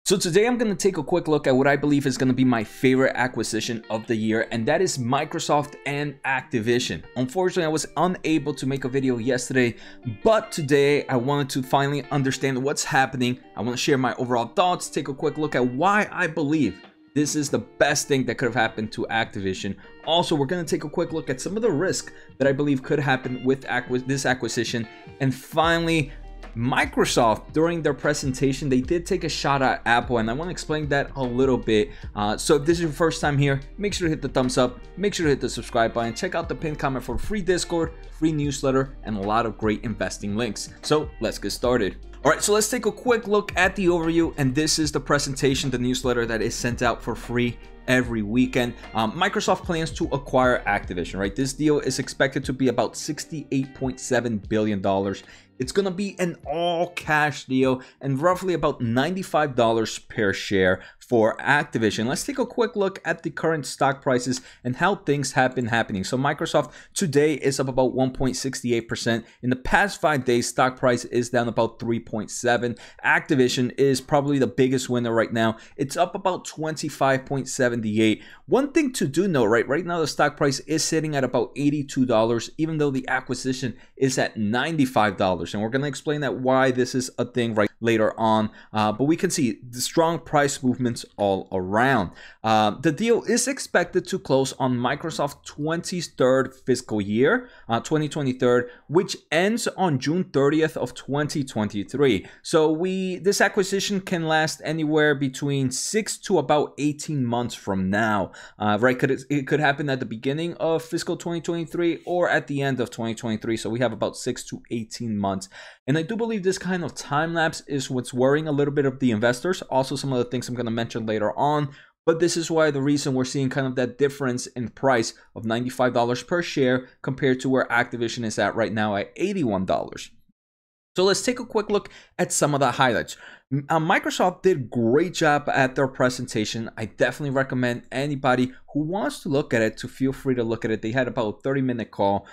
So today I'm going to take a quick look at what I believe is going to be my favorite acquisition of the year, and that is Microsoft and Activision. Unfortunately, I was unable to make a video yesterday, but today I wanted to finally understand what's happening. I want to share my overall thoughts, take a quick look at why I believe this is the best thing that could have happened to Activision. Also, we're going to take a quick look at some of the risk that I believe could happen with this acquisition. And finally, Microsoft, during their presentation, they did take a shot at Apple, and I want to explain that a little bit. So if this is your first time here, make sure to hit the thumbs up, make sure to hit the subscribe button, check out the pinned comment for free Discord, free newsletter, and a lot of great investing links. So let's get started. All right, so let's take a quick look at the overview, and this is the presentation, the newsletter that is sent out for free every weekend. Microsoft plans to acquire Activision, right? This deal is expected to be about $68.7 billion. It's gonna be an all-cash deal and roughly about $95 per share for Activision. Let's take a quick look at the current stock prices and how things have been happening. So Microsoft today is up about 1.68%. In the past 5 days, stock price is down about 3.7. Activision is probably the biggest winner right now. It's up about 25.78. One thing to do note, right now the stock price is sitting at about $82, even though the acquisition is at $95. And we're going to explain that why this is a thing right later on. But we can see the strong price movements all around. The deal is expected to close on Microsoft's 23rd fiscal year, 2023, which ends on June 30th of 2023. So this acquisition can last anywhere between 6 to about 18 months from now, right? It could happen at the beginning of fiscal 2023 or at the end of 2023. So we have about 6 to 18 months. And I do believe this kind of time lapse is what's worrying a little bit of the investors. Also, some of the things I'm going to mention later on. But this is why the reason we're seeing kind of that difference in price of $95 per share compared to where Activision is at right now at $81. So let's take a quick look at some of the highlights. Microsoft did a great job at their presentation. I definitely recommend anybody who wants to look at it to feel free to look at it. They had about a 30-minute call.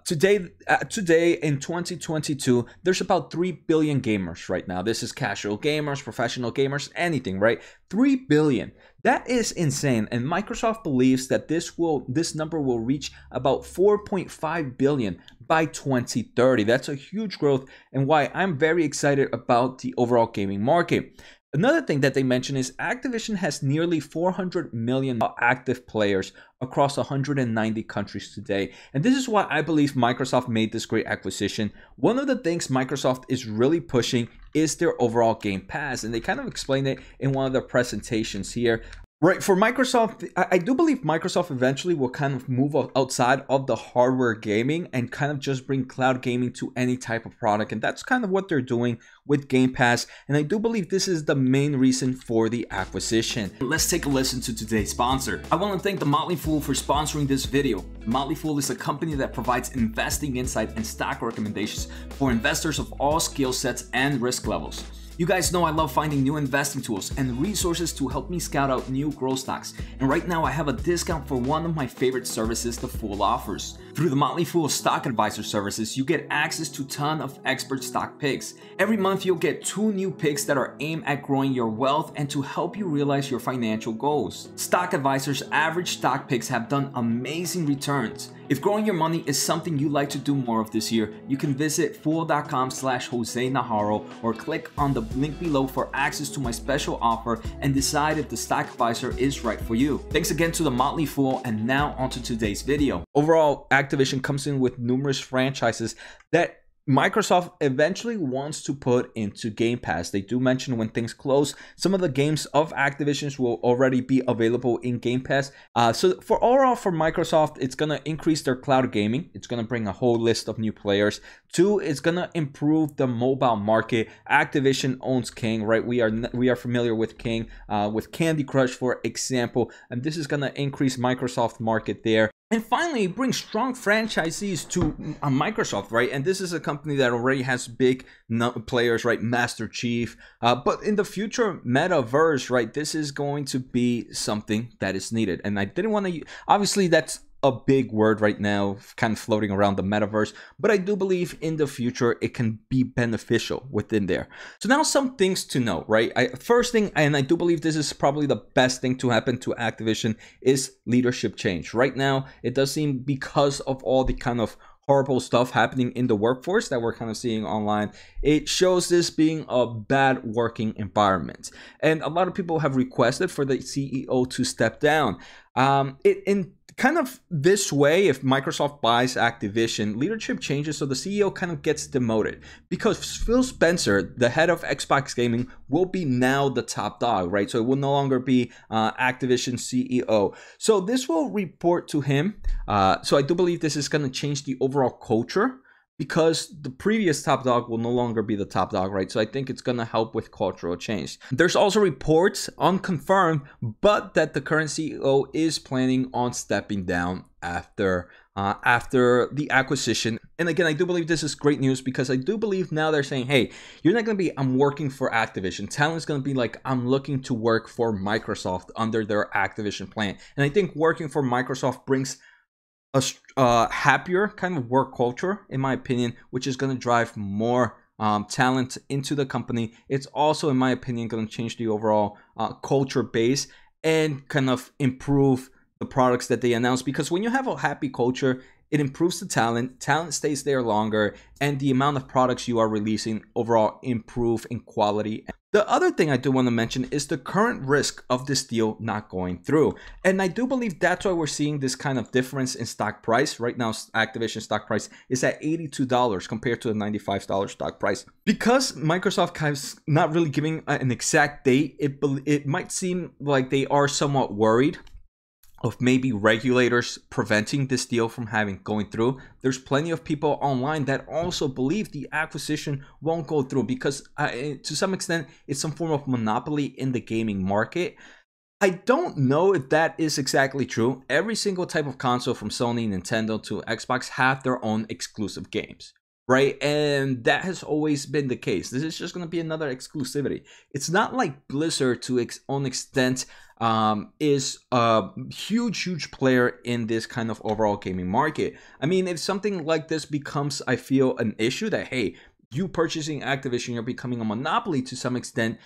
Today in 2022, there's about 3 billion gamers right now. This is casual gamers, professional gamers, anything, right? 3 billion. That is insane. And Microsoft believes that this number will reach about 4.5 billion by 2030. That's a huge growth, and why I'm very excited about the overall gaming market. Another thing that they mentioned is Activision has nearly 400 million active players across 190 countries today. And this is why I believe Microsoft made this great acquisition. One of the things Microsoft is really pushing is their overall Game Pass, and they kind of explained it in one of their presentations here. Right, for Microsoft, I do believe Microsoft eventually will kind of move outside of the hardware gaming and kind of just bring cloud gaming to any type of product. And that's kind of what they're doing with Game Pass. And I do believe this is the main reason for the acquisition. Let's take a listen to today's sponsor. I want to thank The Motley Fool for sponsoring this video. The Motley Fool is a company that provides investing insight and stock recommendations for investors of all skill sets and risk levels. You guys know I love finding new investing tools and resources to help me scout out new growth stocks. And right now I have a discount for one of my favorite services The Fool offers. Through the Motley Fool Stock Advisor services, you get access to a ton of expert stock picks. Every month you'll get 2 new picks that are aimed at growing your wealth and to help you realize your financial goals. Stock Advisor's average stock picks have done amazing returns. If growing your money is something you'd like to do more of this year, you can visit fool.com/Jose Najarro or click on the link below for access to my special offer and decide if the stock advisor is right for you. Thanks again to the Motley Fool, and now onto today's video. Overall, Activision comes in with numerous franchises that Microsoft eventually wants to put into Game Pass. They do mention when things close, some of the games of Activision's will already be available in Game Pass. So for overall for Microsoft, it's going to increase their cloud gaming. It's going to bring a whole list of new players. 2, it's going to improve the mobile market. Activision owns King, right? We are familiar with King, with Candy Crush, for example, and this is going to increase Microsoft market there. And finally, bring strong franchisees to Microsoft, right? And this is a company that already has big players, right? Master Chief. But in the future, Metaverse, right? This is going to be something that is needed. And I didn't want to, obviously that's a big word right now, kind of floating around the metaverse, but I do believe in the future it can be beneficial within there. So now some things to know, right? First thing, and I do believe this is probably the best thing to happen to Activision, is leadership change. Right now, it does seem, because of all the kind of horrible stuff happening in the workforce that we're kind of seeing online, it shows this being a bad working environment. And a lot of people have requested for the CEO to step down. In kind of this way, if Microsoft buys Activision, leadership changes, so the CEO kind of gets demoted, because Phil Spencer, the head of Xbox Gaming, will be now the top dog, right? So it will no longer be Activision CEO. So this will report to him. So I do believe this is going to change the overall culture, because the previous top dog will no longer be the top dog, right? So I think it's going to help with cultural change. There's also reports, unconfirmed, but that the current CEO is planning on stepping down after the acquisition. And again, I do believe this is great news, because I do believe now they're saying, hey, you're not going to be, I'm working for Activision. Talent's going to be like, I'm looking to work for Microsoft under their Activision plan. And I think working for Microsoft brings a happier kind of work culture, in my opinion, which is going to drive more talent into the company. It's also, in my opinion, going to change the overall culture base and kind of improve the products that they announce, because when you have a happy culture, it improves the talent stays there longer, and the amount of products you are releasing overall improve in quality. The other thing I do want to mention is the current risk of this deal not going through. And I do believe that's why we're seeing this kind of difference in stock price. Right now, Activision stock price is at $82 compared to the $95 stock price. Because Microsoft is not really giving an exact date, it might seem like they are somewhat worried of maybe regulators preventing this deal from going through. There's plenty of people online that also believe the acquisition won't go through, because to some extent it's some form of monopoly in the gaming market. I don't know if that is exactly true. Every single type of console, from Sony, Nintendo to Xbox, have their own exclusive games, right? And that has always been the case. This is just going to be another exclusivity. It's not like Blizzard, to its own extent, is a huge player in this kind of overall gaming market. I mean, if something like this becomes, I feel, an issue, that, hey, you purchasing Activision, you're becoming a monopoly to some extent,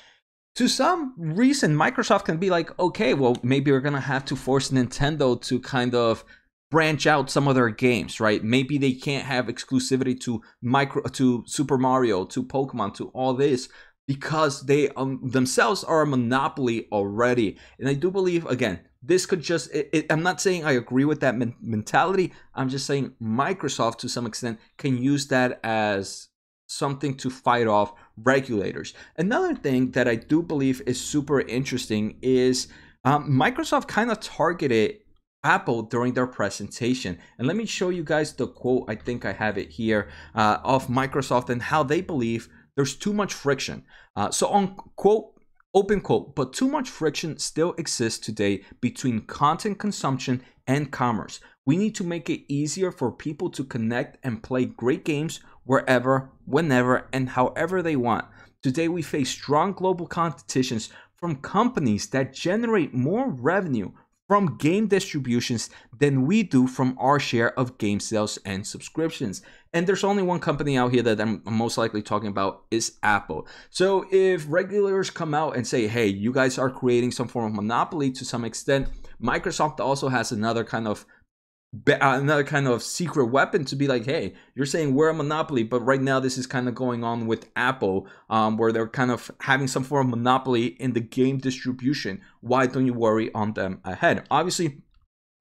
to some reason, Microsoft can be like, okay, well, maybe we're going to have to force Nintendo to kind of branch out some of their games, right? Maybe they can't have exclusivity to Super Mario, to Pokemon, to all this, because they themselves are a monopoly already. And I do believe, again, this could just, I'm not saying I agree with that mentality. I'm just saying Microsoft, to some extent, can use that as something to fight off regulators. Another thing that I do believe is super interesting is Microsoft kind of targeted Apple during their presentation. And let me show you guys the quote, I think I have it here, of Microsoft and how they believe there's too much friction. So on quote, open quote, but too much friction still exists today between content consumption and commerce. We need to make it easier for people to connect and play great games wherever, whenever, and however they want. Today we face strong global competitions from companies that generate more revenue from game distributions than we do from our share of game sales and subscriptions. And there's only one company out here that I'm most likely talking about, is Apple. So if regulators come out and say, hey, you guys are creating some form of monopoly to some extent, Microsoft also has another kind of secret weapon to be like, hey, you're saying we're a monopoly, but right now this is kind of going on with Apple, where they're kind of having some form of monopoly in the game distribution. Why don't you worry on them ahead? Obviously,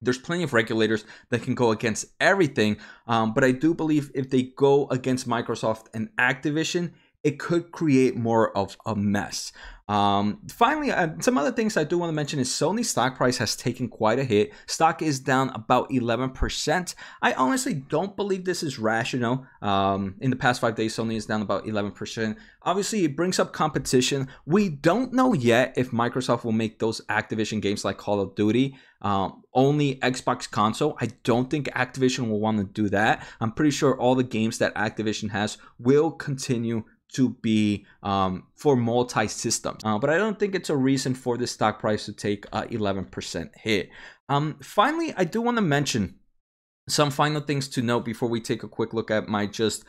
there's plenty of regulators that can go against everything, but I do believe if they go against Microsoft and Activision, it could create more of a mess. Finally, some other things I do want to mention is Sony's stock price has taken quite a hit. Stock is down about 11%. I honestly don't believe this is rational. In the past 5 days, Sony is down about 11%. Obviously, it brings up competition. We don't know yet if Microsoft will make those Activision games like Call of Duty only Xbox console. I don't think Activision will want to do that. I'm pretty sure all the games that Activision has will continue to be for multi-systems. But I don't think it's a reason for the stock price to take 11% hit. Finally, I do want to mention Some final things to note before we take a quick look at my just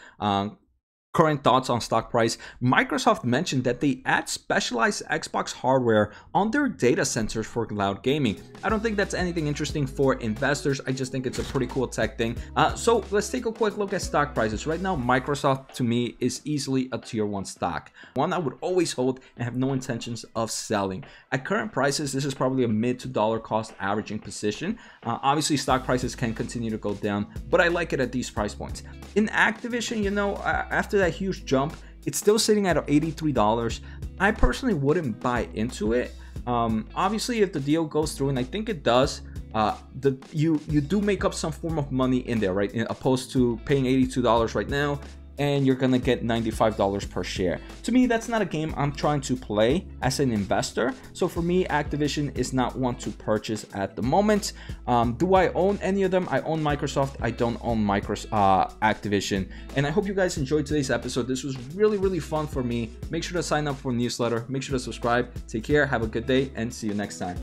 current thoughts on stock price. Microsoft mentioned that they add specialized Xbox hardware on their data centers for cloud gaming. I don't think that's anything interesting for investors. I just think it's a pretty cool tech thing. So let's take a quick look at stock prices. Right now, Microsoft to me is easily a tier 1 stock. One I would always hold and have no intentions of selling. At current prices, this is probably a mid to dollar cost averaging position. Obviously, stock prices can continue to go down, but I like it at these price points. In Activision, you know, after that huge jump, it's still sitting at $83. I personally wouldn't buy into it. Obviously, if the deal goes through, and I think it does, you do make up some form of money in there, right? Opposed to paying $82 right now, and you're gonna get $95 per share. To me, that's not a game I'm trying to play as an investor. So for me, Activision is not one to purchase at the moment. Do I own any of them? I own Microsoft. I don't own Activision. And I hope you guys enjoyed today's episode. This was really fun for me. Make sure to sign up for the newsletter. Make sure to subscribe. Take care. Have a good day, and see you next time.